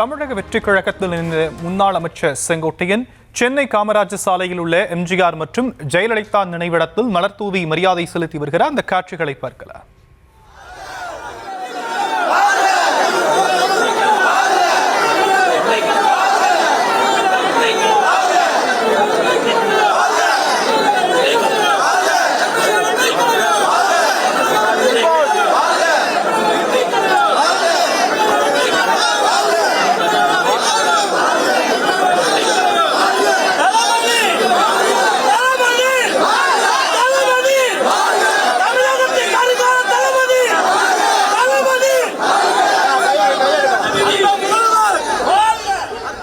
தமிழக வெற்றிக் கழகத்தில் இணைந்த முன்னாள் அமைச்சர் செங்கோட்டையன் சென்னை காமராஜர் சாலையில் உள்ள எம்ஜிஆர் மற்றும் ஜெயலலிதா நினைவிடத்தில் மலர்தூவி மரியாதை செலுத்தி வருகிறார். அந்த காட்சிகளை பார்க்கலாம்.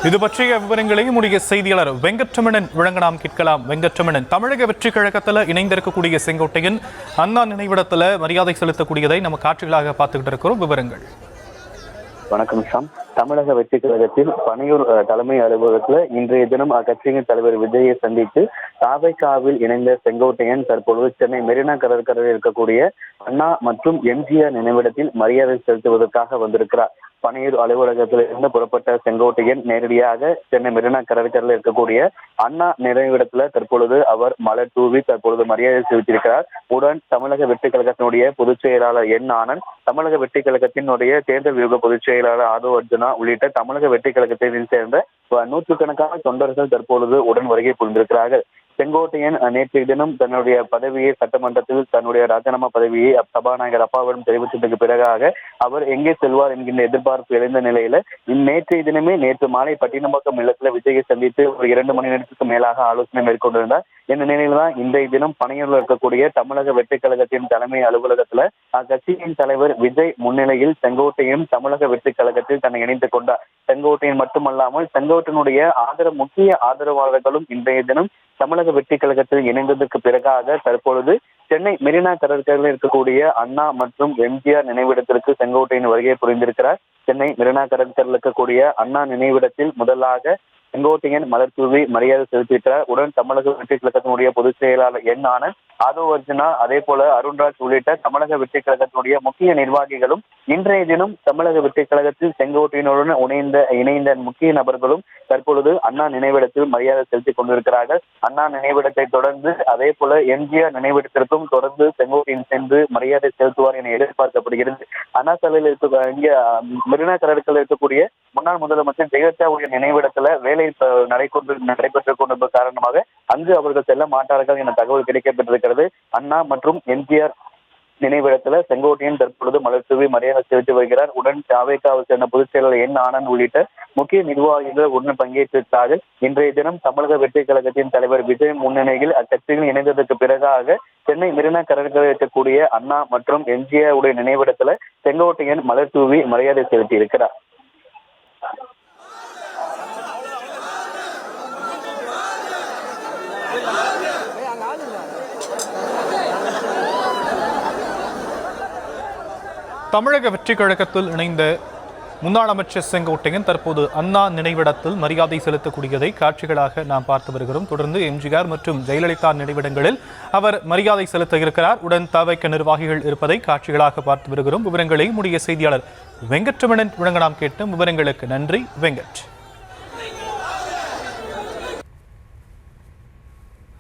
இது பற்றிய விவரங்களையும் உடைய செய்தியாளர் வெங்கட்ரமணன் வழங்க நாம் கேட்கலாம். வெங்கட்ரமணன், தமிழக வெற்றி கழகத்தில் இணைந்திருக்கக்கூடிய செங்கோட்டையன் அண்ணா நினைவிடத்தில் மரியாதை செலுத்தக்கூடியதை நம்ம காட்சிகளாக பார்த்துக்கிட்டு இருக்கிறோம். விவரங்கள். வணக்கம் ஷாம். தமிழக வெற்றி கழகத்தில் பனையூர் தலைமை அலுவலகத்தில் இன்றைய தினம் அக்கட்சியின் தலைவர் விஜயை சந்தித்து தாவேகாவில் இணைந்த செங்கோட்டையன் தற்பொழுது சென்னை மெரினா கடற்கரையில் இருக்கக்கூடிய அண்ணா மற்றும் எம்ஜிஆர் நினைவிடத்தில் மரியாதை செலுத்துவதற்காக வந்திருக்கிறார். பனையூர் அலுவலகத்தில் இருந்து புறப்பட்ட செங்கோட்டையன் நேரடியாக சென்னை மெரினா கடற்கரையில் இருக்கக்கூடிய அண்ணா நினைவிடத்துல தற்பொழுது அவர் மலர் தூவி தற்பொழுது மரியாதை செலுத்தியிருக்கிறார். உடன் தமிழக வெற்றி கழகத்தினுடைய பொதுச் செயலாளர் என் ஆனந்த், தமிழக வெற்றி கழகத்தினுடைய தேர்தல் வியூக பொதுச் செயலாளர் ஆதோ அர்ஜுனா உள்ளிட்ட தமிழக வெற்றி கழகத்தை சேர்ந்த நூற்றுக்கணக்கான தொண்டர்கள் தற்பொழுது உடன் வருகை புரிந்திருக்கிறார்கள். செங்கோட்டையன் நேற்றைய தினம் தன்னுடைய பதவியை சட்டமன்றத்தில் தன்னுடைய ராஜினாமா பதவியை சபாநாயகர் அப்பாவிடம் தெரிவித்ததுக்கு பிறகாக அவர் எங்கே செல்வார் என்கின்ற எதிர்பார்ப்பு எழுந்த நிலையில நேற்று மாலை பட்டினப்பாக்கம் இல்லத்துல விஜயை சந்தித்து ஒரு 2 மணி நேரத்துக்கு மேலாக ஆலோசனை மேற்கொண்டிருந்தார். இந்த நிலையில தான் இன்றைய தினம் பனையூரில் இருக்கக்கூடிய தமிழக வெற்றி கழகத்தின் தலைமை அலுவலகத்துல அக்கட்சியின் தலைவர் விஜய் முன்னிலையில் செங்கோட்டையன் தமிழக வெற்றி கழகத்தில் தன்னை இணைத்துக் கொண்டார். செங்கோட்டையன் மட்டுமல்லாமல் செங்கோட்டையனுடைய முக்கிய ஆதரவாளர்களும் இன்றைய தினம் தமிழக வெற்றி கழகத்தில் இணைந்ததற்கு பிறகாக தற்பொழுது சென்னை மெரினா கடற்கரையில் இருக்கக்கூடிய அண்ணா மற்றும் எம்ஜிஆர் நினைவிடத்திற்கு செங்கோட்டையன் வருகை புரிந்திருக்கிறார். சென்னை மெரினா கடற்கரையில் இருக்கக்கூடிய அண்ணா நினைவிடத்தில் முதலாக செங்கோட்டையன் மலர் தூவி மரியாதை செலுத்தியிருக்கிறார். உடன் தமிழக வெற்றி கழகத்தினுடைய பொதுச் செயலாளர் என் ஆனந்த், ஆதோ அர்ஜுனா, அதே போல அருண்ராஜ் உள்ளிட்ட தமிழக வெற்றி கழகத்தினுடைய முக்கிய நிர்வாகிகளும் இன்றைய தினம் தமிழக வெற்றி கழகத்தில் செங்கோட்டையனுடன் இணைந்த முக்கிய நபர்களும் தற்பொழுது அண்ணா நினைவிடத்தில் மரியாதை செலுத்திக் கொண்டிருக்கிறார்கள். அண்ணா நினைவிடத்தை தொடர்ந்து அதே போல எம்ஜிஆர் நினைவிடத்திற்கும் தொடர்ந்து செங்கோட்டையன் சென்று மரியாதை செலுத்துவார் என எதிர்பார்க்கப்படுகிறது. அண்ணா சாலையில் இங்க மெரினா கடற்கரையில் இருக்கக்கூடிய முன்னாள் முதலமைச்சர் ஜெயலலிதாவுடைய நினைவிடத்துல வேலை நடைபெற்றுக் கொண்டிருந்த காரணமாக அங்கு அவர்கள் செல்ல மாட்டார்கள் என தகவல் கிடைக்கப்பட்டிருக்கிறது. அண்ணா மற்றும் எம்ஜிஆர் நினைவிடத்துல செங்கோட்டையன் தற்பொழுது மலர் தூவி மரியாதை செலுத்தி வருகிறார். உடன் தாவேகாவை சேர்ந்த பொதுச் செயலாளர் என் ஆனந்த் உள்ளிட்ட முக்கிய நிர்வாகிகள் உடன் பங்கேற்றிருக்கிறார்கள். இன்றைய தினம் தமிழக வெற்றி கழகத்தின் தலைவர் விஜய் முன்னிலையில் அக்கட்சியில் இணைந்ததற்கு பிறகாக சென்னை மெரினா கடற்கரையில் இருக்கக்கூடிய அண்ணா மற்றும் எம்ஜிஆர் உடைய நினைவிடத்துல செங்கோட்டையன் மலர் தூவி மரியாதை செலுத்தி இருக்கிறார். தமிழக வெற்றி கழகத்தில் இணைந்த முன்னாள் அமைச்சர் செங்கோட்டையன் தற்போது அண்ணா நினைவிடத்தில் மரியாதை செலுத்தக்கூடியதை காட்சிகளாக நாம் பார்த்து வருகிறோம். தொடர்ந்து எம்ஜிஆர் மற்றும் ஜெயலலிதா நினைவிடங்களில் அவர் மரியாதை செலுத்த இருக்கிறார். உடன் தவைக்க நிர்வாகிகள் இருப்பதை காட்சிகளாக பார்த்து வருகிறோம். விவரங்களை உடைய செய்தியாளர் வெங்கட்ரமணன் வழங்க நாம் கேட்ட விவரங்களுக்கு நன்றி வெங்கட்.